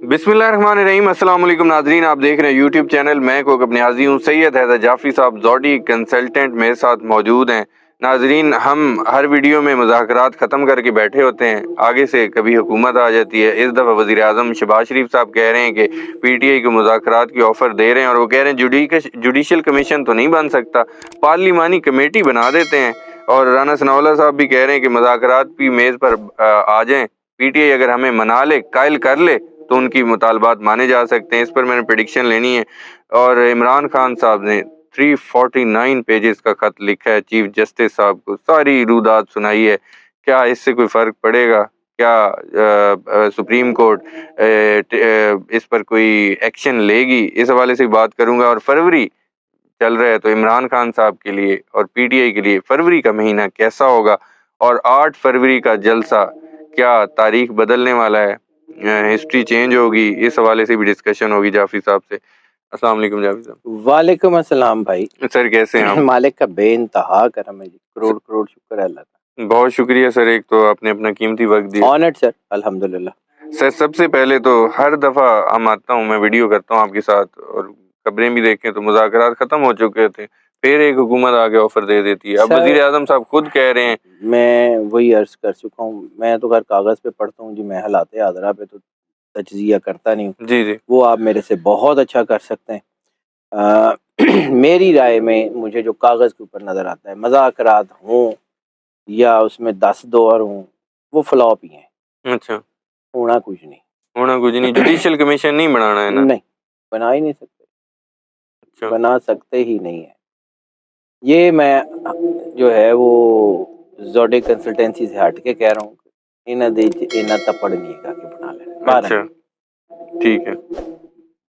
बिस्मिल्लाहिर्रहमानिर्रहीम। अस्सलाम वालेकुम नाजरीन, आप देख रहे हैं यूट्यूब चैनल मैं को अपने हाजी हूँ। सैयद हैदर जाफरी साहब जॉडी कंसल्टेंट मेरे साथ मौजूद हैं। नाजरीन, हम हर वीडियो में मुज़ाकरात ख़त्म करके बैठे होते हैं, आगे से कभी हुकूमत आ जाती है। इस दफ़ा वज़ीर आज़म शहबाज शरीफ साहब कह रहे हैं कि PTI को मुज़ाकरात की ऑफ़र दे रहे हैं, और वो कह रहे हैं जुडिशल कमीशन तो नहीं बन सकता, पार्लिमानी कमेटी बना देते हैं। और राना सनाउल्लाह साहब भी कह रहे हैं कि मुज़ाकरात की मेज़ पर आ जाएँ, PTI अगर हमें मना ले, कायल कर ले तो उनकी मुतालबात माने जा सकते हैं। इस पर मैंने प्रेडिक्शन लेनी है। और इमरान खान साहब ने 349 पेजेस का खत लिखा है चीफ जस्टिस साहब को, सारी रूदात सुनाई है। क्या इससे कोई फ़र्क पड़ेगा? क्या सुप्रीम कोर्ट इस पर कोई एक्शन लेगी? इस हवाले से बात करूंगा। और फरवरी चल रहा है तो इमरान खान साहब के लिए और PTI के लिए फरवरी का महीना कैसा होगा, और 8 फरवरी का जलसा क्या तारीख बदलने वाला है, हिस्ट्री चेंज होगी, इस हवाले से भी डिस्कशन होगी जाफरी साहब से। अस्सलाम वालेकुम जाफरी साहब। वालेकुम अस्सलाम भाई। सर कैसे हैं आप? मालिक का बेइंतहा करम है जी, करोड़ करोड़ शुक्र है अल्लाह का। बहुत शुक्रिया सर, एक तो आपने अपना कीमती वक्त दिया। ऑनर्ड सर, अल्हम्दुलिल्लाह। सर सबसे पहले तो हर दफ़ा हम आता हूँ, मैं वीडियो करता हूँ आपके साथ, और खबरें भी देखें तो मुज़ाकरात ख़त्म हो चुके थे, फिर एक हुकूमत आके ऑफ़र दे देती है। अब वज़ीर आज़म साहब खुद कह रहे हैं, मैं वही अर्ज कर चुका हूँ, मैं तो घर कागज़ पे पढ़ता हूँ जी, मैं हालात हाज़िरा पे तो तज्ज़िया करता नहीं हूँ। जी जी वो आप मेरे से बहुत अच्छा कर सकते हैं। मेरी राय में मुझे जो कागज़ के ऊपर नज़र आता है, मुज़ाकरात हों या उसमें 10 दौर हों, वो फ्लॉप ही हैं। अच्छा, होना कुछ नहीं। होना कुछ नहीं, जुडिशल कमीशन नहीं बनाना है ना? नहीं, बना ही नहीं सकते, अच्छा, बना सकते ही नहीं है। ये मैं जो है वो ज़ोडे कंसल्टेंसी से हट के कह रहा हूँ, इन्हें दे इन्हें तपड़ नहीं है कि बना लें। अच्छा, बारह ठीक है।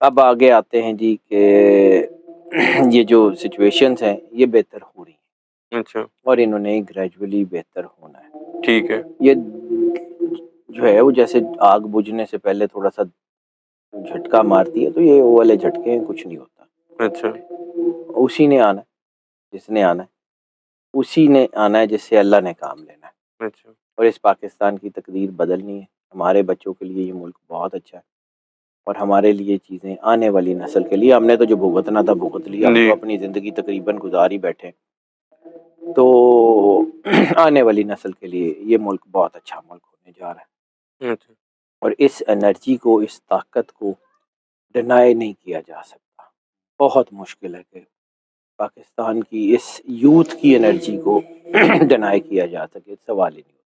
अब आगे आते हैं जी कि ये जो सिचुएशंस हैं ये बेहतर हो रही हैं, अच्छा, और इन्होंने ग्रेजुअली बेहतर होना है। ठीक है। ये जो है वो जैसे आग बुझने से पहले थोड़ा सा झटका मारती है, तो ये वो वाले झटके हैं, कुछ नहीं होता। अच्छा, उसी ने आना है जिसने आना है, उसी ने आना है जिससे अल्लाह ने काम लेना है। अच्छा, और इस पाकिस्तान की तकदीर बदलनी है। हमारे बच्चों के लिए ये मुल्क बहुत अच्छा है, और हमारे लिए चीज़ें आने वाली नस्ल के लिए, हमने तो जो भुगतना था भुगत लिया, हम जी, तो अपनी ज़िंदगी तकरीबन गुजार ही बैठे हैं। तो आने वाली नस्ल के लिए ये मुल्क बहुत अच्छा मुल्क होने जा रहा है, अच्छा, और इस एनर्जी को, इस ताकत को डिनाई नहीं किया जा सकता। बहुत मुश्किल है कि पाकिस्तान की इस यूथ की एनर्जी को डिनाई किया जा सके, सवाल ही नहीं होता।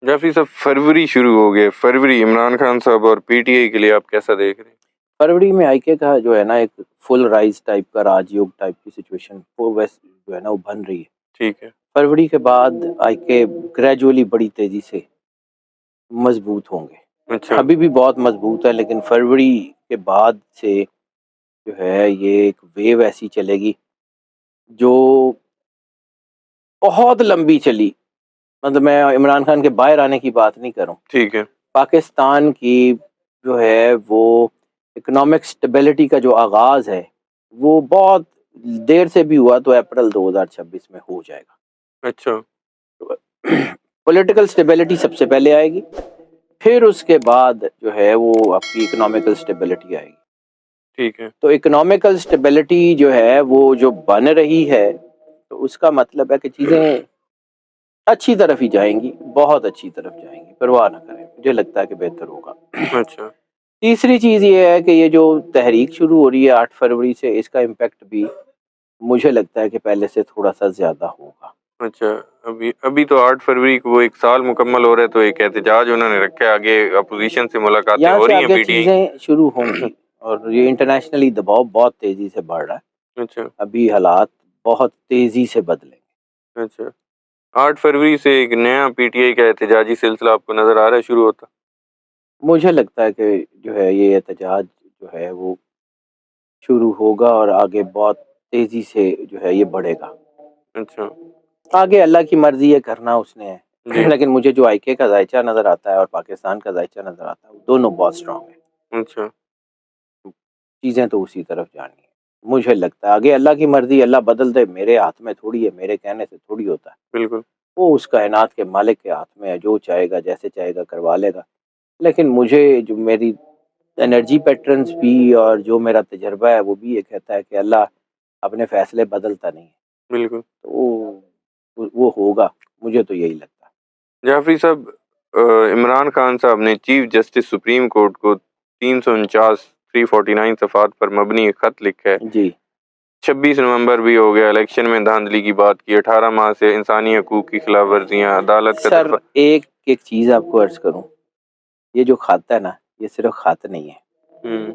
जाफरी साहब फरवरी शुरू हो गए, फरवरी इमरान खान साहब और PTI के लिए आप कैसा देख रहे हैं? फरवरी में आईके का जो है ना, एक फुल राइज टाइप का, राजयोग टाइप की सिचुएशन वो वैसे जो है ना वो बन रही है। ठीक है। फरवरी के बाद आईके ग्रेजुअली बड़ी तेजी से मजबूत होंगे। अच्छा, अभी भी बहुत मजबूत है, लेकिन फरवरी के बाद से जो है ये एक वेव ऐसी चलेगी जो बहुत लंबी चली। मतलब मैं इमरान खान के बाहर आने की बात नहीं कर रहा हूँ, ठीक है। पाकिस्तान की जो है वो इकोनॉमिक स्टेबिलिटी का जो आगाज़ है वो बहुत देर से भी हुआ तो अप्रैल 2026 में हो जाएगा। अच्छा, पॉलिटिकल स्टेबिलिटी सबसे पहले आएगी, फिर उसके बाद जो है वो आपकी इकोनॉमिकल स्टेबिलिटी आएगी। ठीक है। तो इकोनॉमिकल स्टेबिलिटी जो है वो जो बन रही है, तो उसका मतलब है कि चीज़ें अच्छी तरफ ही जाएंगी, बहुत अच्छी तरफ जाएंगी, परवाह ना करें, मुझे लगता है कि बेहतर होगा। अच्छा, तीसरी चीज़ ये है कि ये जो तहरीक शुरू हो रही है 8 फरवरी से, इसका इम्पैक्ट भी मुझे लगता है कि पहले से थोड़ा सा ज़्यादा होगा। अच्छा। अभी अभी तो 8 फरवरी को वो 1 साल मुकम्मल हो रहा है, तो एक एहतजाज उन्होंने रखा है, आगे अपोजिशन से मुलाकातें यहाँ हो से रही हैं आगे PTI। चीज़ें शुरू होंगी, और ये इंटरनेशनली दबाव बहुत तेज़ी से बढ़ रहा है। अच्छा, अभी हालात बहुत तेज़ी से बदलेंगे। अच्छा। 8 फरवरी से एक नया PTI का एहतजाजी सिलसिला आपको नज़र आ रहा है शुरू होता? मुझे लगता है कि जो है ये एहतजाज जो है वो शुरू होगा, और आगे बहुत तेज़ी से जो है ये बढ़ेगा। अच्छा, आगे अल्लाह की मर्ज़ी है, करना उसने जी, है। लेकिन मुझे जो आईके का जायचा नज़र आता है और पाकिस्तान का जायचा नज़र आता है, वो दोनों बहुत स्ट्रॉन्ग है। अच्छा, चीज़ें तो उसी तरफ जानी है। मुझे लगता है आगे अल्लाह की मर्ज़ी, अल्लाह बदल दे, मेरे हाथ में थोड़ी है, मेरे कहने से थोड़ी होता है। बिल्कुल। वो उस कायनात के मालिक के हाथ में है, जो चाहेगा जैसे चाहेगा करवा लेगा। लेकिन मुझे जो मेरी انرجی پیٹرنز بھی اور جو میرا تجربہ ہے وہ بھی یہ کہتا ہے کہ اللہ اپنے فیصلے بدلتا نہیں ہے، بالکل تو وہ ہوگا، مجھے تو یہی لگتا ہے۔ جعفری صاحب، عمران خان صاحب نے چیف جسٹس سپریم کورٹ کو 349 صفحات پر مبنی ایک خط لکھا ہے۔ جی 26 نومبر بھی ہو گیا، الیکشن میں دھاندلی کی بات کی، 18 ماہ سے انسانی حقوق کی خلاف ورزیاں، عدالت کا سر ایک چیز آپ کو عرض کروں، یہ جو خط ہے نا، یہ صرف خط نہیں ہے۔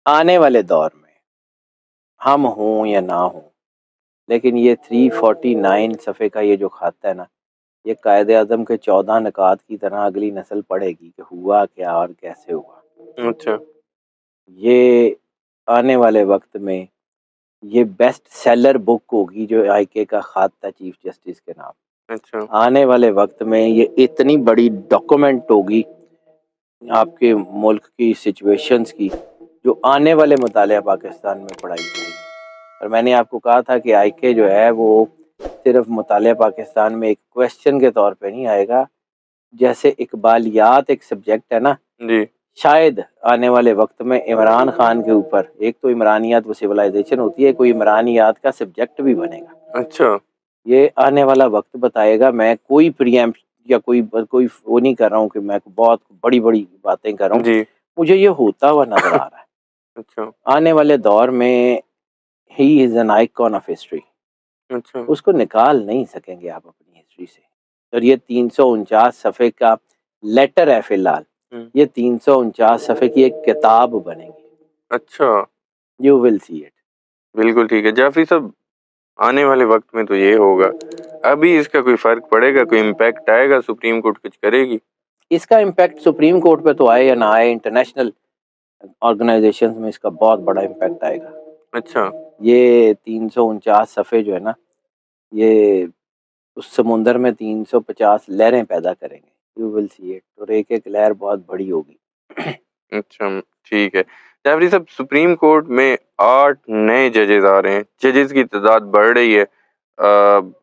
آنے والے دور میں ہم ہوں یا نہ ہوں، لیکن یہ 349 صفحے کا یہ جو خط ہے نا، یہ قائد اعظم کے 14 نکات کی طرح اگلی نسل پڑھے گی کہ ہوا کیا اور کیسے ہوا۔ اچھا یہ آنے والے وقت میں یہ بیسٹ سیلر بک ہوگی جو آئی کے کا خط تھا چیف جسٹس کے نام۔ اچھا آنے والے وقت میں یہ اتنی بڑی ڈاکومنٹ ہوگی آپ کے ملک کی سچویشنز کی، جو آنے والے مطالعہ پاکستان میں پڑھائی جائے گی۔ اور میں نے آپ کو کہا تھا کہ آئی کے جو ہے وہ صرف مطالعہ پاکستان میں ایک کویسچن کے طور پہ نہیں آئے گا، جیسے اقبالیات ایک سبجیکٹ ہے نا، جی شاید آنے والے وقت میں عمران خان کے اوپر ایک تو عمرانیات و سویلائزیشن ہوتی ہے، کوئی عمرانیات کا سبجیکٹ بھی بنے گا۔ اچھا یہ آنے والا وقت بتائے گا۔ میں کوئی پریمپ یا کوئی وہ نہیں کر رہا ہوں کہ میں بہت بڑی بڑی باتیں کر رہا ہوں، جی مجھے یہ ہوتا ہوا نظر آ رہا ہے۔ اچھا آنے والے دور میں he is an icon of history, اچھا اس کو نکال نہیں سکیں گے آپ اپنی ہسٹری سے۔ اور یہ 349 صفحے کا لیٹر ہے فی الحال، یہ 349 صفحے کی ایک کتاب بنے گی۔ اچھا یو ول سی اٹ۔ بالکل ٹھیک ہے جعفری صاحب، آنے والے وقت میں تو یہ ہوگا، ابھی اس کا کوئی فرق پڑے گا، کوئی امپیکٹ آئے گا، سپریم کورٹ کچھ کرے گی؟ اس کا امپیکٹ سپریم کورٹ پہ تو آئے یا نہ آئے، انٹرنیشنل آرگنائزیشنز میں اس کا بہت بڑا امپیکٹ آئے گا۔ اچھا یہ 349 صفحے جو ہے نا، یہ اس سمندر میں 350 لہریں پیدا کریں گے۔ یو ول سی اٹ، اور ایک ایک لہر بہت بڑی ہوگی۔ اچھا ٹھیک ہے جعفری صاحب، سپریم کورٹ میں 8 نئے ججز آ رہے ہیں، ججز کی تعداد بڑھ رہی ہے،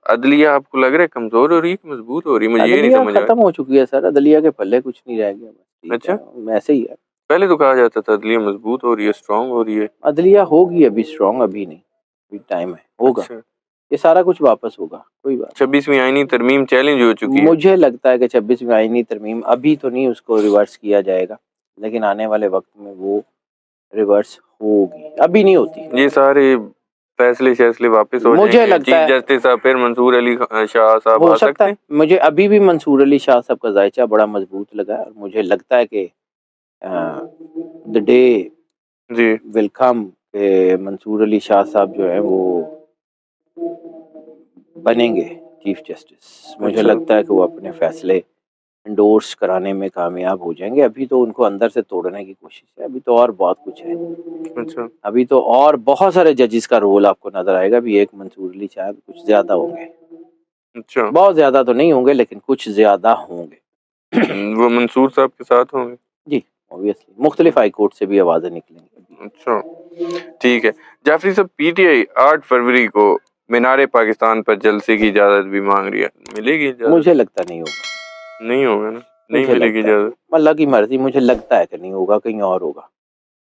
عدلیہ آپ کو لگ رہا ہے کمزور ہو رہی ہے کہ مضبوط ہو رہی ہے؟ مجھے یہ نہیں عدلیہ سمجھ آ ختم ہو چکی ہے سر، عدلیہ کے پلے کچھ نہیں رہ گیا، ٹھیک اچھا ہے ایسے ہی ہے۔ پہلے تو کہا جاتا تھا عدلیہ مضبوط ہو رہی ہے، اسٹرانگ ہو رہی ہے۔ عدلیہ ہوگی ابھی اسٹرانگ، ابھی نہیں، ابھی ٹائم ہے، ہوگا اچھا یہ سارا کچھ واپس ہوگا، کوئی بات 26ویں آئینی ترمیم چیلنج ہو چکی ہے۔ مجھے لگتا ہے کہ 26ویں آئینی ترمیم ابھی تو نہیں اس کو ریورس کیا جائے گا، لیکن آنے والے وقت میں وہ ریورس ہوگی، ابھی نہیں ہوتی۔ یہ سارے فیصلے واپس ہو مجھے جائیں گے، لگتا چیف ہے جسٹس صاحب پھر منصور علی شاہ صاحب ہو آ سکتا سکتے ہیں؟ ہے، مجھے ابھی بھی منصور علی شاہ صاحب کا ذائچہ بڑا مضبوط لگا ہے، اور مجھے لگتا ہے کہ the day G will come کہ منصور علی شاہ صاحب جو ہیں وہ بنیں گے چیف جسٹس۔ مجھے اچھا لگتا ہے کہ وہ اپنے فیصلے انڈورس کرانے میں کامیاب ہو جائیں گے۔ ابھی تو ان کو اندر سے توڑنے کی کوشش ہے، ابھی تو اور بہت کچھ ہے، اچھا ابھی تو اور بہت سارے ججز کا رول آپ کو نظر آئے گا۔ ابھی ایک منصور علی شاہ کچھ زیادہ ہوں گے، اچھا بہت زیادہ تو نہیں ہوں گے لیکن کچھ زیادہ ہوں گے۔ وہ منصور صاحب کے ساتھ ہوں گے؟ جی obviously مختلف ہائی کورٹ سے بھی آوازیں نکلیں گی۔ اچھا ٹھیک ہے جعفری صاحب، پی ٹی آئی 8 فروری کو مینار پاکستان پر جلسے کی اجازت بھی مانگ رہی ہے، ملے گی اجازت؟ مجھے لگتا نہیں ہوگا، نہیں ہوگا نا، نہیں مجھے ملے گی لگتا ہے اجازت؟ اللہ کی مرضی، مجھے لگتا ہے کہ نہیں ہوگا، کہیں اور ہوگا۔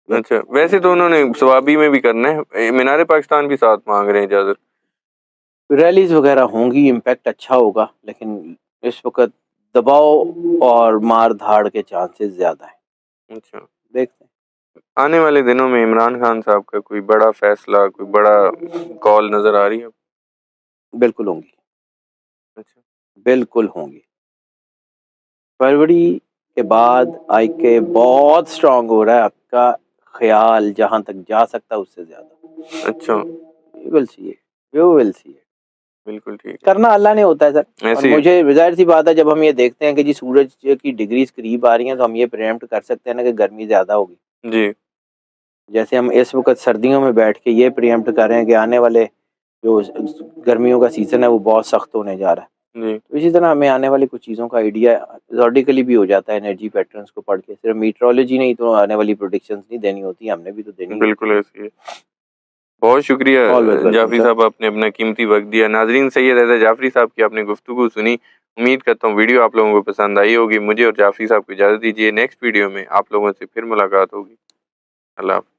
اچھا ویسے تو انہوں نے ثوابی میں بھی کرنا ہے، مینار پاکستان بھی ساتھ مانگ رہے ہیں اجازت۔ ریلیز وغیرہ ہوں گی، امپیکٹ اچھا ہوگا، لیکن اس وقت دباؤ اور مار دھاڑ کے چانسز زیادہ ہیں، اچھا دیکھتے ہیں۔ آنے والے دنوں میں عمران خان صاحب کا کوئی بڑا فیصلہ، کوئی بڑا کال نظر آ رہی ہے؟ بالکل ہوں گی، اچھا بالکل ہوں گی۔ فروری کے بعد آئی کے بہت سٹرانگ ہو رہا ہے، آپ کا خیال جہاں تک جا سکتا ہے اس سے زیادہ۔ اچھا You will see it. You will see it. بالکل ٹھیک ہے، کرنا اللہ نے ہوتا ہے سر، اور ایسے ہی مجھے ظاہر سی بات ہے جب ہم یہ دیکھتے ہیں کہ جی سورج کی ڈگریز قریب آ رہی ہیں تو ہم یہ پریمپٹ کر سکتے ہیں نا کہ گرمی زیادہ ہوگی۔ جی جیسے ہم اس وقت سردیوں میں بیٹھ کے یہ پریمپٹ کر رہے ہیں کہ آنے والے جو گرمیوں کا سیزن ہے وہ بہت سخت ہونے جا رہا ہے، جی تو اسی طرح ہمیں آنے والی کچھ چیزوں کا آئیڈیا زوڈیکلی بھی ہو جاتا ہے انرجی پیٹرنز کو پڑھ کے۔ صرف میٹرولوجی نہیں تو آنے والی پروڈکشنز نہیں دینی ہوتی، ہم نے بھی تو دینی ہوتی بالکل ایسے ہی ہے۔ بہت شکریہ ہے۔ Always welcome Jafri sir. صاحب، آپ نے اپنا قیمتی وقت دیا۔ ناظرین، سید حیدر جعفری صاحب کی آپ نے گفتگو سنی، امید کرتا ہوں ویڈیو آپ لوگوں کو پسند آئی ہوگی. مجھے اور جعفری صاحب کو اجازت دیجیے, نیکسٹ ویڈیو میں آپ لوگوں سے پھر ملاقات ہوگی. اللہ حافظ.